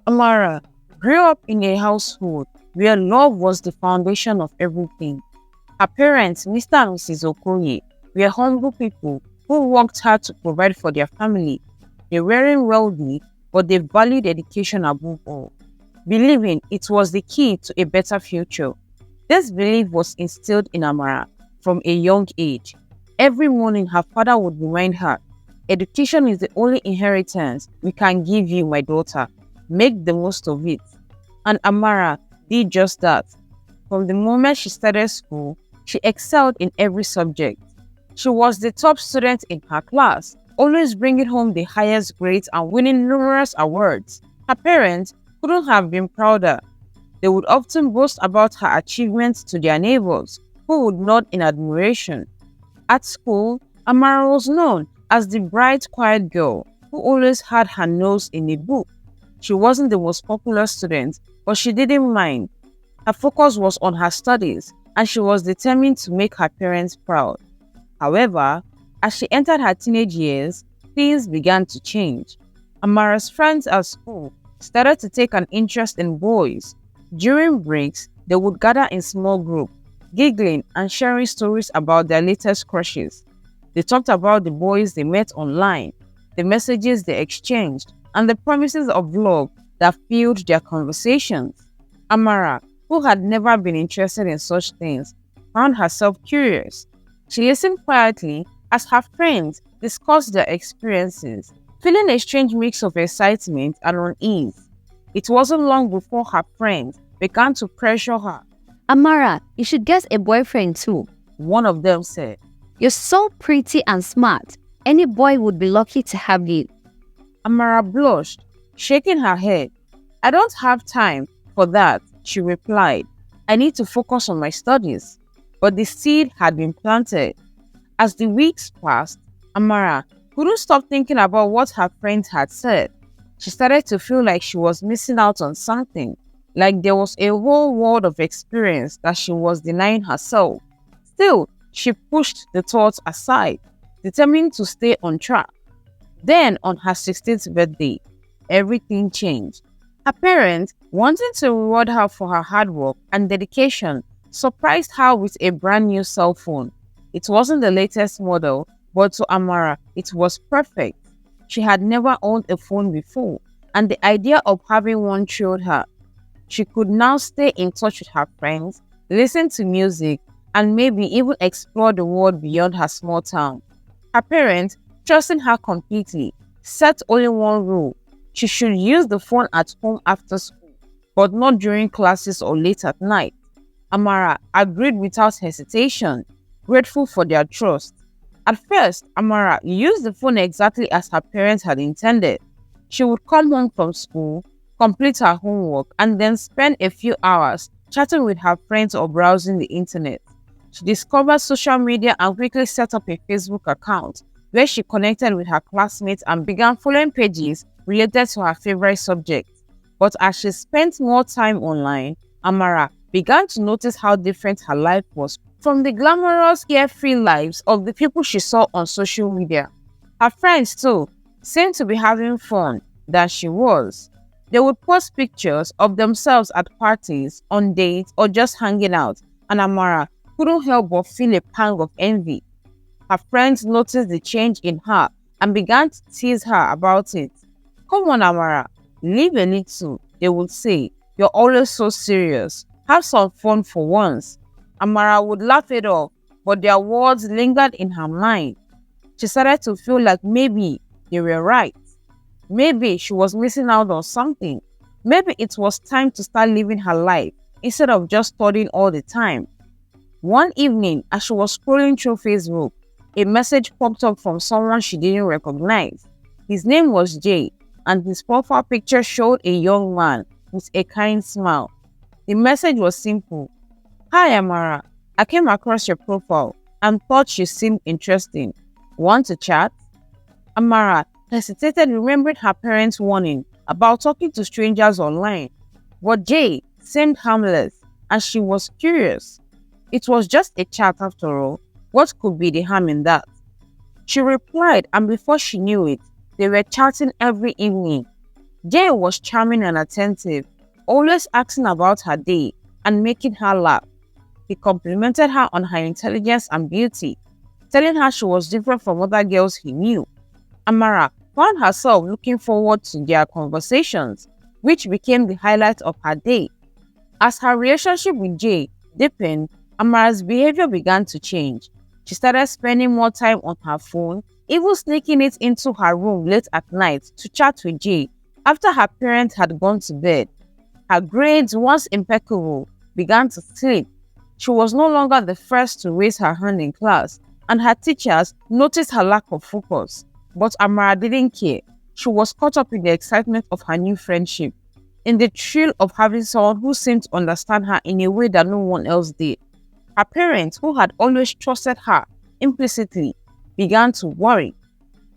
Amara grew up in a household where love was the foundation of everything. Her parents, Mr. and Mrs. Okoye, were humble people who worked hard to provide for their family. They weren't wealthy, but they valued education above all, believing it was the key to a better future. This belief was instilled in Amara from a young age. Every morning, her father would remind her, education is the only inheritance we can give you, my daughter. Make the most of it. And Amara did just that. From the moment she started school, she excelled in every subject. She was the top student in her class, always bringing home the highest grades and winning numerous awards. Her parents couldn't have been prouder. They would often boast about her achievements to their neighbors, who would nod in admiration. At school, Amara was known as the bright, quiet girl who always had her nose in a book. She wasn't the most popular student, but she didn't mind. Her focus was on her studies, and she was determined to make her parents proud. However, as she entered her teenage years, things began to change. Amara's friends at school started to take an interest in boys. During breaks, they would gather in small groups, giggling and sharing stories about their latest crushes. They talked about the boys they met online, the messages they exchanged, and the promises of love that filled their conversations. Amara, who had never been interested in such things, found herself curious. She listened quietly as her friends discussed their experiences, feeling a strange mix of excitement and unease. It wasn't long before her friends began to pressure her. Amara, you should get a boyfriend too. One of them said. You're so pretty and smart. Any boy would be lucky to have you. Amara blushed, shaking her head. I don't have time for that, she replied. I need to focus on my studies. But the seed had been planted. As the weeks passed, Amara couldn't stop thinking about what her friends had said. She started to feel like she was missing out on something, like there was a whole world of experience that she was denying herself. Still, she pushed the thoughts aside, determined to stay on track. Then, on her 16th birthday, everything changed. Her parents, wanting to reward her for her hard work and dedication, surprised her with a brand new cell phone. It wasn't the latest model, but to Amara, it was perfect. She had never owned a phone before, and the idea of having one thrilled her. She could now stay in touch with her friends, listen to music, and maybe even explore the world beyond her small town. Her parents, trusting her completely, set only one rule. She should use the phone at home after school, but not during classes or late at night. Amara agreed without hesitation, grateful for their trust. At first, Amara used the phone exactly as her parents had intended. She would come home from school, complete her homework, and then spend a few hours chatting with her friends or browsing the internet. She discovered social media and quickly set up a Facebook account where she connected with her classmates and began following pages related to her favorite subjects. But as she spent more time online, Amara began to notice how different her life was from the glamorous, carefree lives of the people she saw on social media. Her friends, too, seemed to be having fun than she was. They would post pictures of themselves at parties, on dates, or just hanging out, and Amara couldn't help but feel a pang of envy. Her friends noticed the change in her and began to tease her about it. Come on, Amara, live a little, they would say. You're always so serious. Have some fun for once. Amara would laugh it off, but their words lingered in her mind. She started to feel like maybe they were right. Maybe she was missing out on something. Maybe it was time to start living her life instead of just studying all the time. One evening, as she was scrolling through Facebook, a message popped up from someone she didn't recognize. His name was Jay, and his profile picture showed a young man with a kind smile. The message was simple. Hi Amara, I came across your profile and thought you seemed interesting. Want to chat? Amara hesitated, remembering her parents' warning about talking to strangers online. But Jay seemed harmless and she was curious. It was just a chat after all. What could be the harm in that? She replied, and before she knew it, they were chatting every evening. Jay was charming and attentive, always asking about her day and making her laugh. He complimented her on her intelligence and beauty, telling her she was different from other girls he knew. Amara found herself looking forward to their conversations, which became the highlight of her day. As her relationship with Jay deepened, Amara's behavior began to change. She started spending more time on her phone, even sneaking it into her room late at night to chat with Jay after her parents had gone to bed. Her grades, once impeccable, began to slip. She was no longer the first to raise her hand in class, and her teachers noticed her lack of focus. But Amara didn't care. She was caught up in the excitement of her new friendship, in the thrill of having someone who seemed to understand her in a way that no one else did. Her parents, who had always trusted her implicitly, began to worry.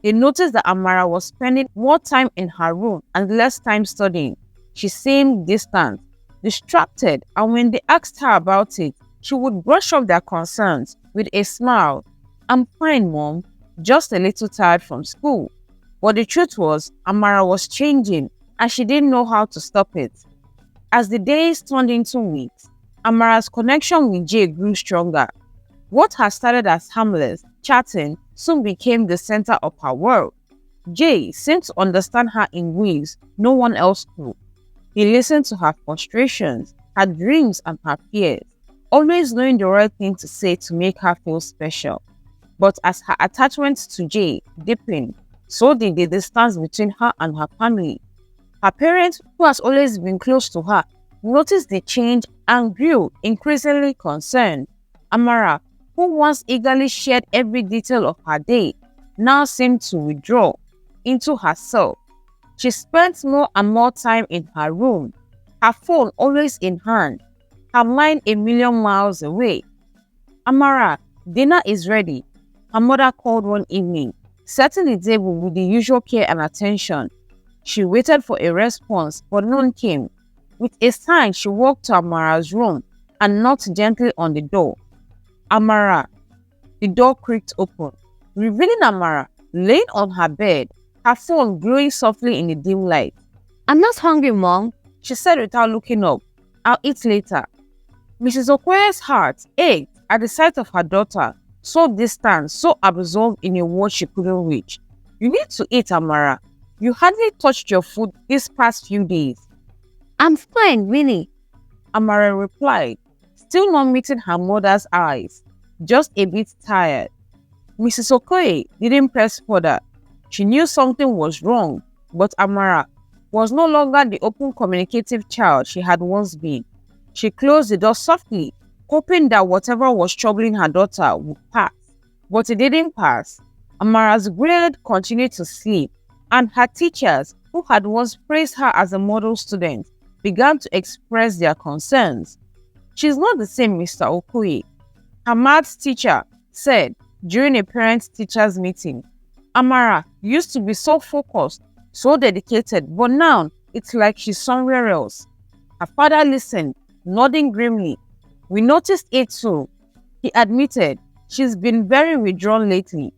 They noticed that Amara was spending more time in her room and less time studying. She seemed distant, distracted, and when they asked her about it, she would brush off their concerns with a smile. "I'm fine, Mom, just a little tired from school." But the truth was, Amara was changing, and she didn't know how to stop it. As the days turned into weeks, Amara's connection with Jay grew stronger. What had started as harmless chatting soon became the center of her world. Jay seemed to understand her in ways no one else could. He listened to her frustrations, her dreams, and her fears, always knowing the right thing to say to make her feel special. But as her attachment to Jay deepened, so did the distance between her and her family. Her parents, who has always been close to her, noticed the change and grew increasingly concerned. Amara, who once eagerly shared every detail of her day, now seemed to withdraw into herself. She spent more and more time in her room, her phone always in hand, her mind a million miles away. "Amara, dinner is ready," her mother called one evening, setting the table with the usual care and attention. She waited for a response, but none came. With a sigh, she walked to Amara's room and knocked gently on the door. "Amara." The door creaked open, revealing Amara laying on her bed, her phone glowing softly in the dim light. "I'm not hungry, Mom," she said without looking up. "I'll eat later." Mrs. Okoye's heart ached at the sight of her daughter, so distant, so absorbed in a world she couldn't reach. "You need to eat, Amara. You hardly touched your food these past few days." "I'm fine, really." Amara replied, still not meeting her mother's eyes, just a bit tired. Mrs. Okoye didn't press further. She knew something was wrong, but Amara was no longer the open communicative child she had once been. She closed the door softly, hoping that whatever was troubling her daughter would pass. But it didn't pass. Amara's grade continued to slip, and her teachers, who had once praised her as a model student, began to express their concerns. "She's not the same, Mr. Okoye," her maths teacher said during a parent-teachers meeting. "Amara used to be so focused, so dedicated, but now it's like she's somewhere else." Her father listened, nodding grimly. "We noticed it too," he admitted. "She's been very withdrawn lately."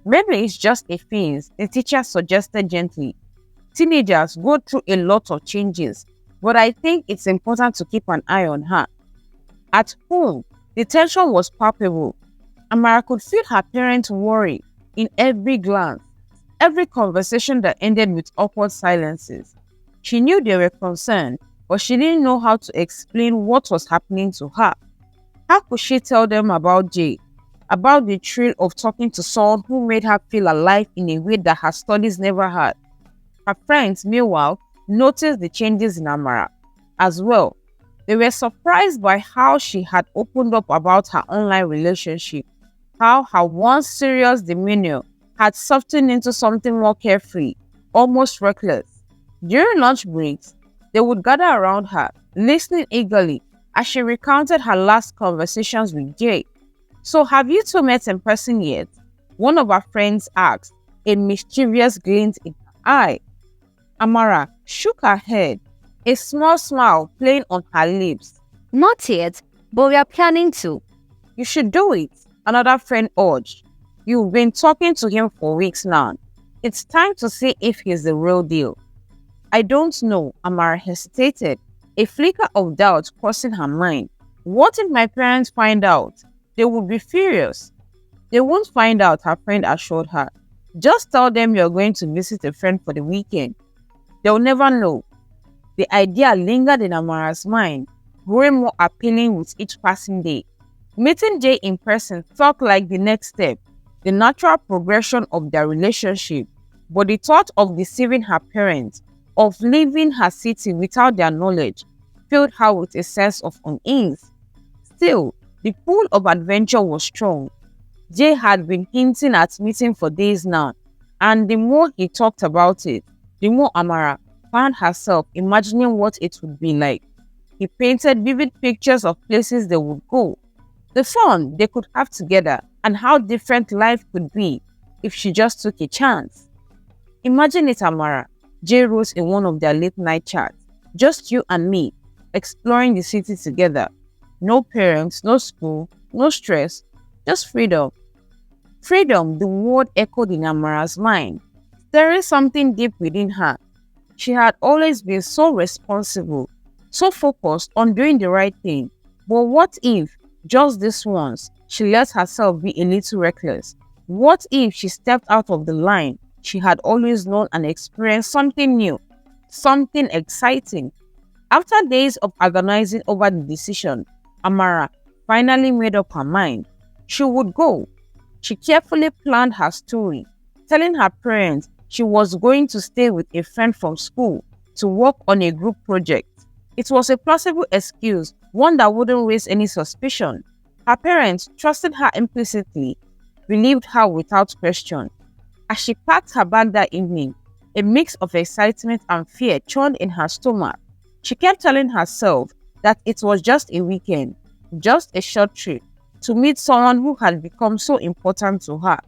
"Maybe it's just a phase," the teacher suggested gently. "Teenagers go through a lot of changes, but I think it's important to keep an eye on her." At home, the tension was palpable. Amara could feel her parents' worry in every glance, every conversation that ended with awkward silences. She knew they were concerned, but she didn't know how to explain what was happening to her. How could she tell them about Jay, about the thrill of talking to someone who made her feel alive in a way that her studies never had? Her friends, meanwhile, noticed the changes in Amara as well. They were surprised by how she had opened up about her online relationship, how her once serious demeanor had softened into something more carefree, almost reckless. During lunch breaks, they would gather around her, listening eagerly as she recounted her last conversations with Jay. "So have you two met in person yet?" one of her friends asked, a mischievous glint in her eye. Amara shook her head, a small smile playing on her lips. "Not yet, but we are planning to." "You should do it," another friend urged. "You've been talking to him for weeks now. It's time to see if he's the real deal." I don't know, Amara hesitated, a flicker of doubt crossing her mind. What if my parents find out? They would be furious. They won't find out, her friend assured her. Just tell them you're going to visit a friend for the weekend. They'll never know. The idea lingered in Amara's mind, growing more appealing with each passing day. Meeting Jay in person felt like the next step, the natural progression of their relationship, but the thought of deceiving her parents, of leaving her city without their knowledge, filled her with a sense of unease. Still, the pull of adventure was strong. Jay had been hinting at meeting for days now, and the more he talked about it, the more Amara found herself imagining what it would be like. He painted vivid pictures of places they would go, the fun they could have together, and how different life could be if she just took a chance. Imagine it, Amara, Jay wrote in one of their late night chats. Just you and me, exploring the city together. No parents, no school, no stress, just freedom. Freedom, the word echoed in Amara's mind. There is something deep within her. She had always been so responsible, so focused on doing the right thing. But what if, just this once, she let herself be a little reckless? What if she stepped out of the line she had always known and experienced something new, something exciting? After days of agonizing over the decision, Amara finally made up her mind. She would go. She carefully planned her story, telling her parents she was going to stay with a friend from school to work on a group project. It was a plausible excuse, one that wouldn't raise any suspicion. Her parents trusted her implicitly, believed her without question. As she packed her bag that evening, a mix of excitement and fear churned in her stomach. She kept telling herself that it was just a weekend, just a short trip, to meet someone who had become so important to her.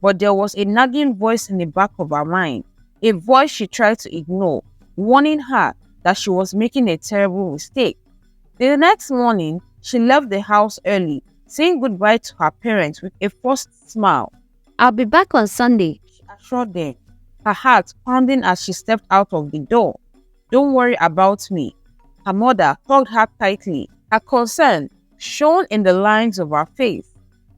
But there was a nagging voice in the back of her mind, a voice she tried to ignore, warning her that she was making a terrible mistake. The next morning, she left the house early, saying goodbye to her parents with a forced smile. I'll be back on Sunday, She assured them, her heart pounding as she stepped out of the door. Don't worry about me. Her mother hugged her tightly, her concern shone in the lines of her face.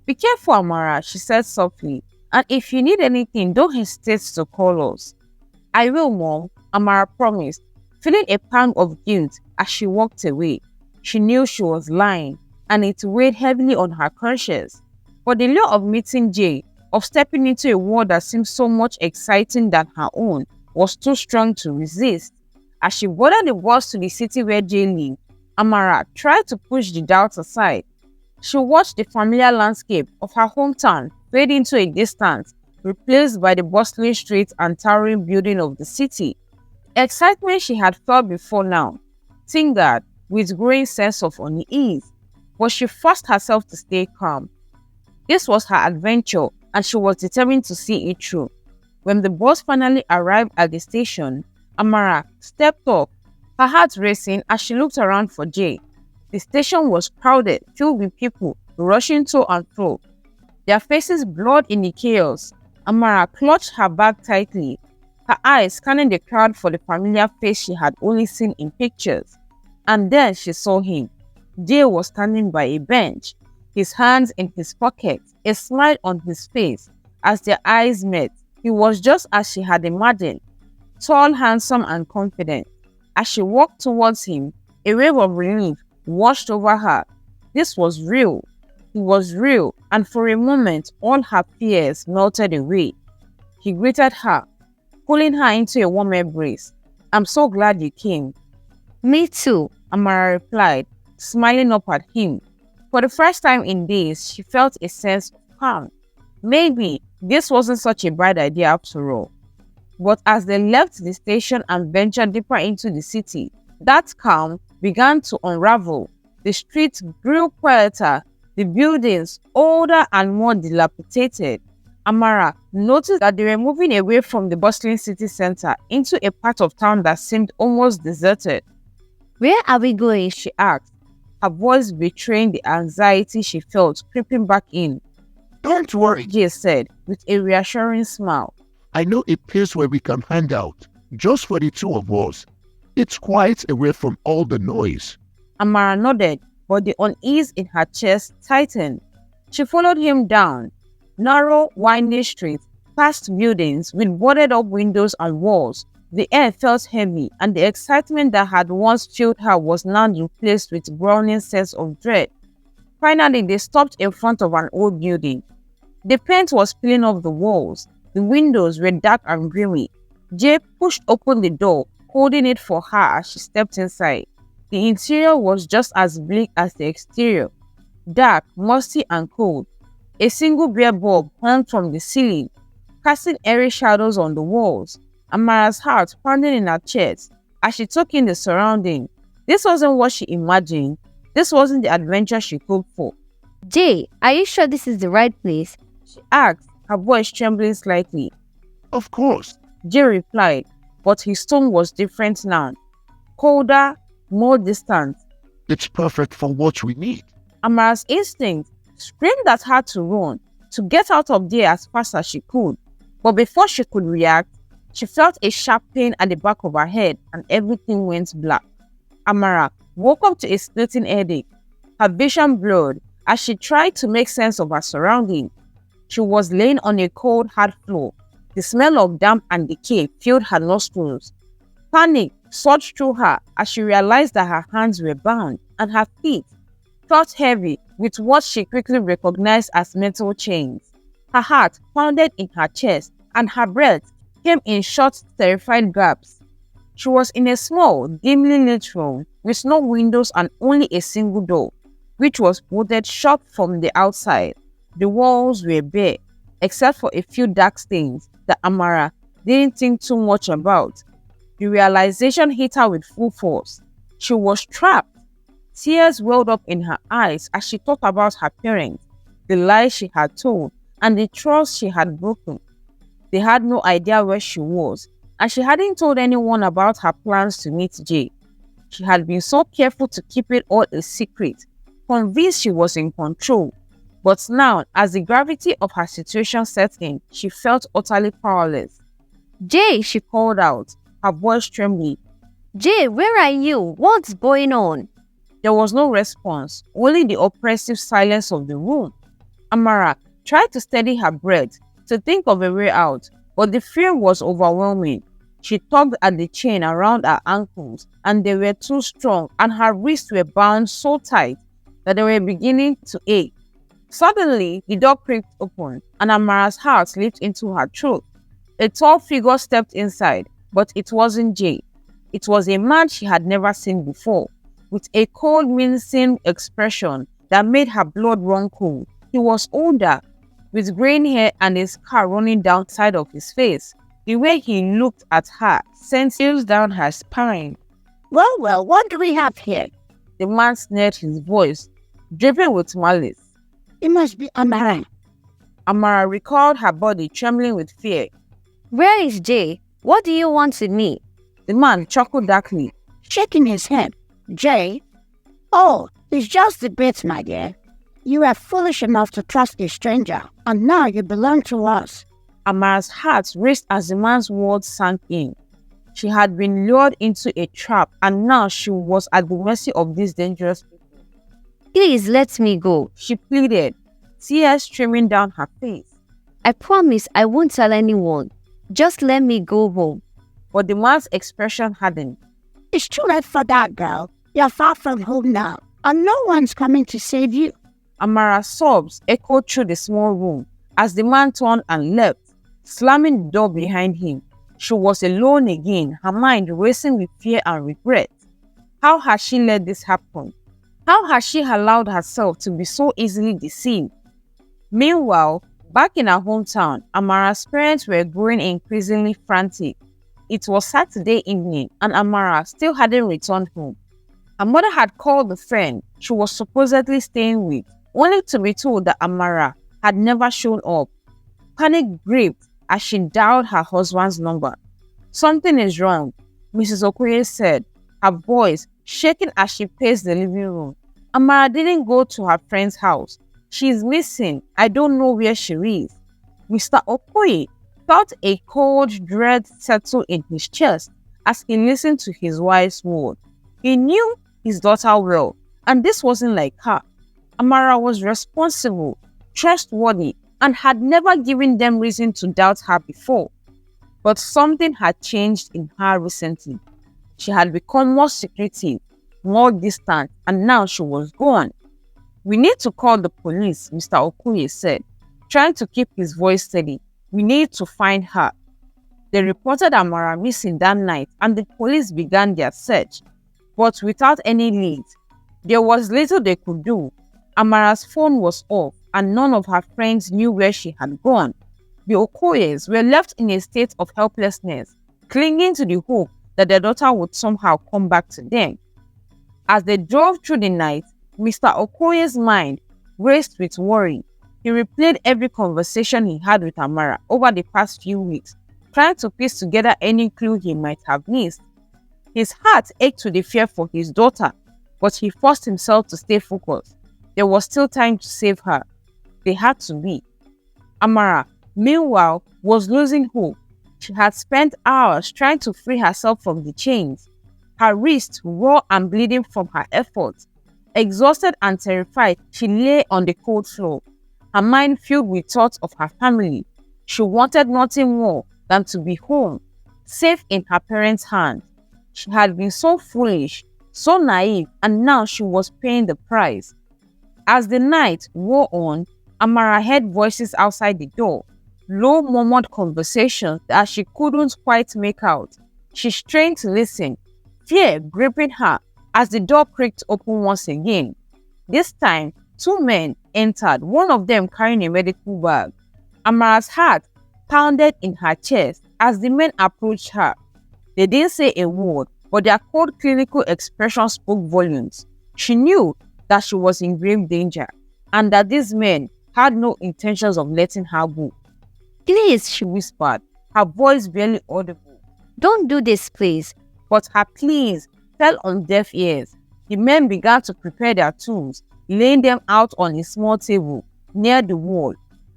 Be careful, Amara, she said softly, and if you need anything, don't hesitate to call us. I will, Mom, Amara promised, feeling a pang of guilt as she walked away. She knew she was lying, and it weighed heavily on her conscience. But the lure of meeting Jay, of stepping into a world that seemed so much exciting than her own, was too strong to resist. As she boarded the bus to the city where Jay lived, Amara tried to push the doubt aside. She watched the familiar landscape of her hometown fade into a distance, replaced by the bustling streets and towering buildings of the city. Excitement she had felt before now tingled with growing sense of unease, but she forced herself to stay calm. This was her adventure, and she was determined to see it through. When the bus finally arrived at the station, Amara stepped up, her heart racing as she looked around for Jay. The station was crowded, filled with people rushing to and fro, their faces blurred in the chaos. Amara clutched her bag tightly, her eyes scanning the crowd for the familiar face she had only seen in pictures. And then she saw him. Jay was standing by a bench, his hands in his pockets, a smile on his face. As their eyes met, he was just as she had imagined, tall, handsome, and confident. As she walked towards him, a wave of relief washed over her. This was real. He was real, and for a moment, all her fears melted away. He greeted her, pulling her into a warm embrace. I'm so glad you came. Me too, Amara replied, smiling up at him. For the first time in days, she felt a sense of calm. Maybe this wasn't such a bad idea after all. But as they left the station and ventured deeper into the city, that calm began to unravel. The streets grew quieter, the buildings older and more dilapidated. Amara noticed that they were moving away from the bustling city center into a part of town that seemed almost deserted. Where are we going? She asked, her voice betraying the anxiety she felt creeping back in. Don't worry, Jay said, with a reassuring smile. I know a place where we can hang out. Just for the two of us. It's quiet away from all the noise. Amara nodded, but the unease in her chest tightened. She followed him down narrow, winding streets, past buildings with boarded-up windows and walls. The air felt heavy, and the excitement that had once filled her was now replaced with a growing sense of dread. Finally, they stopped in front of an old building. The paint was peeling off the walls. The windows were dark and grimy. Jay pushed open the door, holding it for her as she stepped inside. The interior was just as bleak as the exterior. Dark, musty and cold. A single bare bulb hung from the ceiling, casting airy shadows on the walls. Amara's heart pounding in her chest as she took in the surrounding. This wasn't what she imagined. This wasn't the adventure she hoped for. Jay, are you sure this is the right place? She asked, her voice trembling slightly. Of course. Jay replied, but his tone was different now. Colder, more distant. It's perfect for what we need. Amara's instinct screamed at her to run, to get out of there as fast as she could. But before she could react, she felt a sharp pain at the back of her head and everything went black. Amara woke up to a splitting headache. Her vision blurred as she tried to make sense of her surroundings. She was laying on a cold, hard floor. The smell of damp and decay filled her nostrils. Panic surged through her as she realized that her hands were bound and her feet felt heavy with what she quickly recognized as metal chains. Her heart pounded in her chest and her breath came in short, terrified gasps. She was in a small, dimly lit room with no windows and only a single door, which was bolted shut from the outside. The walls were bare, except for a few dark stains that Amara didn't think too much about. The realization hit her with full force. She was trapped. Tears welled up in her eyes as she thought about her parents, the lies she had told, and the trust she had broken. They had no idea where she was, and she hadn't told anyone about her plans to meet Jay. She had been so careful to keep it all a secret, convinced she was in control. But now, as the gravity of her situation set in, she felt utterly powerless. Jay, She called out, her voice trembling. Jay, where are you? What's going on? There was no response, only the oppressive silence of the room. Amara tried to steady her breath, to think of a way out, but the fear was overwhelming. She tugged at the chain around her ankles, and they were too strong, and her wrists were bound so tight that they were beginning to ache. Suddenly, the door creaked open, and Amara's heart leaped into her throat. A tall figure stepped inside, but it wasn't Jay. It was a man she had never seen before, with a cold, menacing expression that made her blood run cold. He was older, with graying hair and a scar running down the side of his face. The way he looked at her sent chills down her spine. Well, what do we have here? The man sneered, his voice dripping with malice. It must be Amara. Amara recalled her body trembling with fear. Where is Jay? What do you want with me? The man chuckled darkly. Shaking his head. Jay? Oh, it's just a bit, my dear. You are foolish enough to trust a stranger, and now you belong to us. Amara's heart raced as the man's words sank in. She had been lured into a trap, and now she was at the mercy of these dangerous people. Please let me go. She pleaded, tears streaming down her face. I promise I won't tell anyone. Just let me go home. But the man's expression hardened. It's too late for that, girl. You're far from home now, and no one's coming to save you. Amara's sobs echoed through the small room as the man turned and left, slamming the door behind him. She was alone again, her mind racing with fear and regret. How had she let this happen? How had she allowed herself to be so easily deceived? Meanwhile, back in her hometown, Amara's parents were growing increasingly frantic. It was Saturday evening, and Amara still hadn't returned home. Her mother had called the friend she was supposedly staying with, only to be told that Amara had never shown up. Panic gripped as she dialed her husband's number. Something is wrong, Mrs. Okoye said, her voice shaking as she paced the living room. Amara didn't go to her friend's house. She is missing. I don't know where she is. Mr. Okoye, felt a cold dread settle in his chest as he listened to his wife's word. He knew his daughter well, and this wasn't like her. Amara was responsible, trustworthy, and had never given them reason to doubt her before. But something had changed in her recently. She had become more secretive, more distant, and now she was gone. "We need to call the police," Mr. Okoye said, trying to keep his voice steady. "We need to find her." They reported Amara missing that night, and the police began their search, but without any leads. There was little they could do. Amara's phone was off, and none of her friends knew where she had gone. The Okoyes were left in a state of helplessness, clinging to the hope that their daughter would somehow come back to them. As they drove through the night, Mr. Okoye's mind raced with worry. He replayed every conversation he had with Amara over the past few weeks, trying to piece together any clue he might have missed. His heart ached with the fear for his daughter, but he forced himself to stay focused. There was still time to save her. They had to be. Amara, meanwhile, was losing hope. She had spent hours trying to free herself from the chains, her wrists raw and bleeding from her efforts. Exhausted and terrified, she lay on the cold floor, her mind filled with thoughts of her family. She wanted nothing more than to be home, safe in her parents' hands. She had been so foolish, so naive, and now she was paying the price. As the night wore on, Amara heard voices outside the door, low murmured conversations that she couldn't quite make out. She strained to listen, fear gripping her as the door creaked open once again. This time, two men entered, one of them carrying a medical bag. Amara's heart pounded in her chest as the men approached her. They didn't say a word, but their cold clinical expression spoke volumes. She knew that she was in grave danger, and that these men had no intentions of letting her go. "Please," she whispered, her voice barely audible. "don't do this, please." But her pleas fell on deaf ears. The men began to prepare their tools, laying them out on a small table near the wall.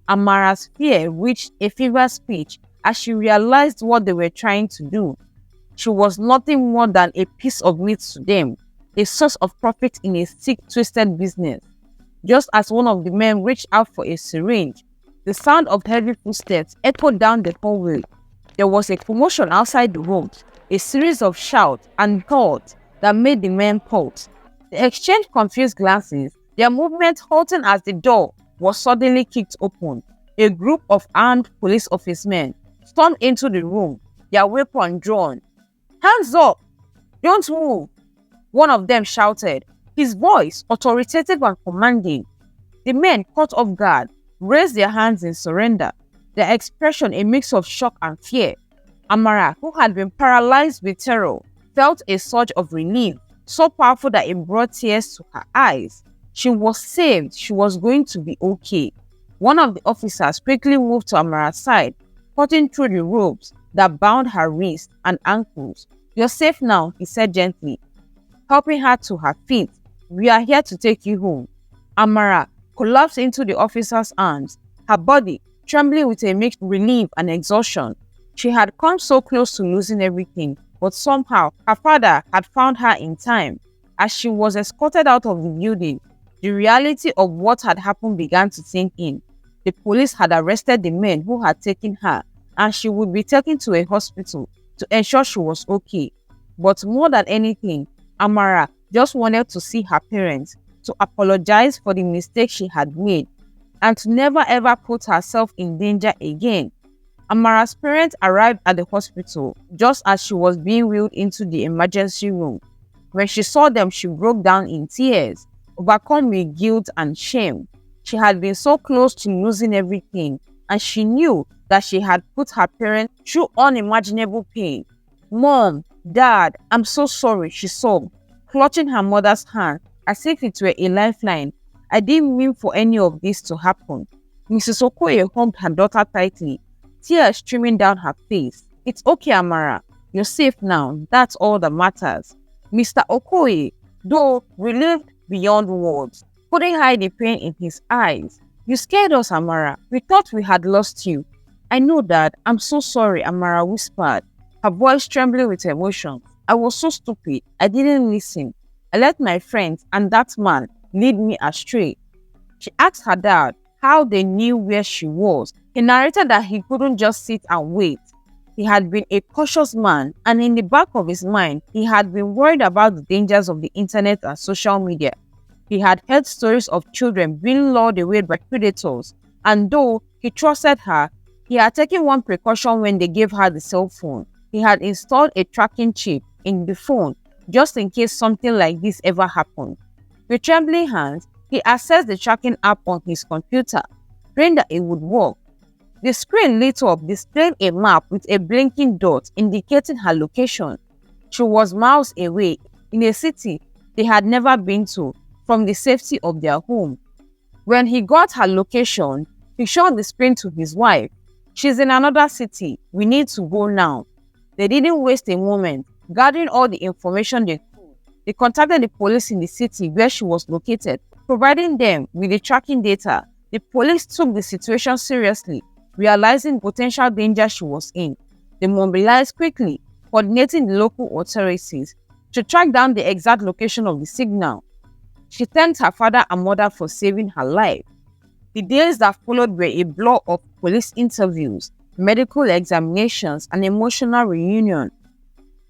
Amara's fear reached a feverish pitch as she realized what they were trying to do. She was nothing more than a piece of meat to them, a source of profit in a sick, twisted business. Just as one of the men reached out for a syringe, the sound of heavy footsteps echoed down the hallway. There was a commotion outside the room, a series of shouts and calls that made the men pause. They exchanged confused glances, their movement halting as the door was suddenly kicked open. A group of armed police officemen stormed into the room, their weapons drawn. "Hands up! Don't move!" one of them shouted, his voice authoritative and commanding. The men, caught off guard, raised their hands in surrender, their expression a mix of shock and fear. Amara, who had been paralyzed with terror, felt a surge of relief, so powerful that it brought tears to her eyes. She was saved. She was going to be okay. One of the officers quickly moved to Amara's side, cutting through the ropes that bound her wrists and ankles. "You're safe now," he said gently, helping her to her feet. "We are here to take you home." Amara collapsed into the officer's arms, her body trembling with a mixed relief and exhaustion. She had come so close to losing everything, but somehow her father had found her in time. As she was escorted out of the building, the reality of what had happened began to sink in. The police had arrested the men who had taken her, and she would be taken to a hospital to ensure she was okay. But more than anything, Amara just wanted to see her parents, to apologize for the mistake she had made, and to never ever put herself in danger again. Amara's parents arrived at the hospital just as she was being wheeled into the emergency room. When she saw them, she broke down in tears, overcome with guilt and shame. She had been so close to losing everything, and she knew that she had put her parents through unimaginable pain. "Mom, Dad, I'm so sorry," she sobbed, clutching her mother's hand as if it were a lifeline. "I didn't mean for any of this to happen." Mrs. Okoye hugged her daughter tightly, tears streaming down her face. "It's okay, Amara. You're safe now. That's all that matters." Mr. Okoye, though relieved beyond words, couldn't hide the pain in his eyes. "You scared us, Amara. We thought we had lost you." I know that. I'm so sorry, Amara whispered, her voice trembling with emotion. I was so stupid. I didn't listen. I let my friends and that man lead me astray. She asked her dad how they knew where she was. He narrated that he couldn't just sit and wait. He had been a cautious man, and in the back of his mind, he had been worried about the dangers of the internet and social media. He had heard stories of children being lured away by predators, and though he trusted her, he had taken one precaution when they gave her the cell phone. He had installed a tracking chip in the phone just in case something like this ever happened. With trembling hands, he accessed the tracking app on his computer, praying that it would work. The screen lit up, displaying a map with a blinking dot indicating her location. She was miles away, in a city they had never been to, from the safety of their home. When he got her location, he showed the screen to his wife. She's in another city. We need to go now. They didn't waste a moment, gathering all the information they could. They contacted the police in the city where she was located, providing them with the tracking data. The police took the situation seriously, realizing the potential danger she was in. They mobilized quickly, coordinating the local authorities to track down the exact location of the signal. She thanked her father and mother for saving her life. The days that followed were a blur of police interviews, medical examinations, and emotional reunion.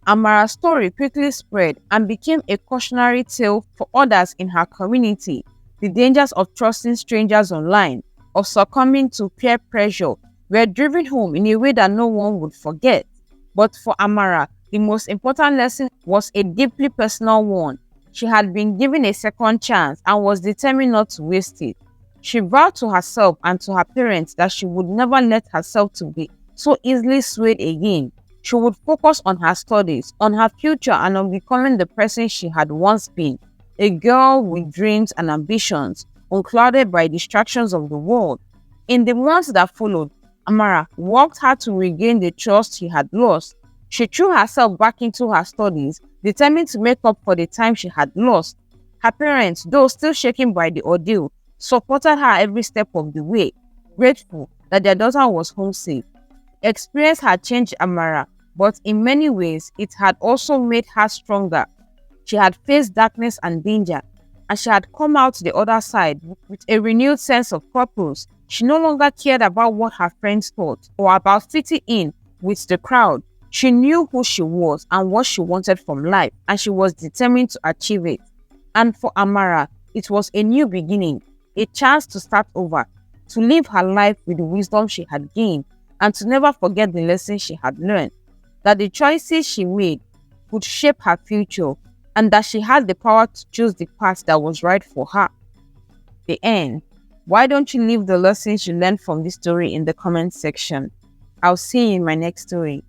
Amara's story quickly spread and became a cautionary tale for others in her community. The dangers of trusting strangers online, of succumbing to peer pressure, were driven home in a way that no one would forget. But for Amara, the most important lesson was a deeply personal one. She had been given a second chance and was determined not to waste it. She vowed to herself and to her parents that she would never let herself to be so easily swayed again. She would focus on her studies, on her future, and on becoming the person she had once been, a girl with dreams and ambitions, unclouded by distractions of the world. In the months that followed, Amara worked hard to regain the trust she had lost. She threw herself back into her studies, determined to make up for the time she had lost. Her parents, though still shaken by the ordeal, supported her every step of the way, grateful that their daughter was home safe. The experience had changed Amara, but in many ways, it had also made her stronger. She had faced darkness and danger, and she had come out the other side with a renewed sense of purpose. She no longer cared about what her friends thought or about fitting in with the crowd. She knew who she was and what she wanted from life, and she was determined to achieve it. And for Amara, it was a new beginning, a chance to start over, to live her life with the wisdom she had gained, and to never forget the lessons she had learned, that the choices she made would shape her future, and that she had the power to choose the path that was right for her. The end. Why don't you leave the lessons you learned from this story in the comment section? I'll see you in my next story.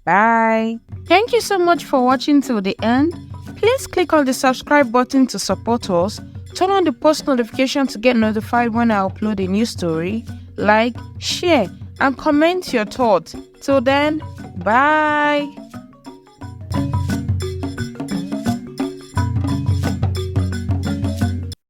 Bye. Thank you so much for watching till the end. Please click on the subscribe button to support us. Turn on the post notification to get notified when I upload a new story. Like, share, and comment your thoughts. Till then, bye.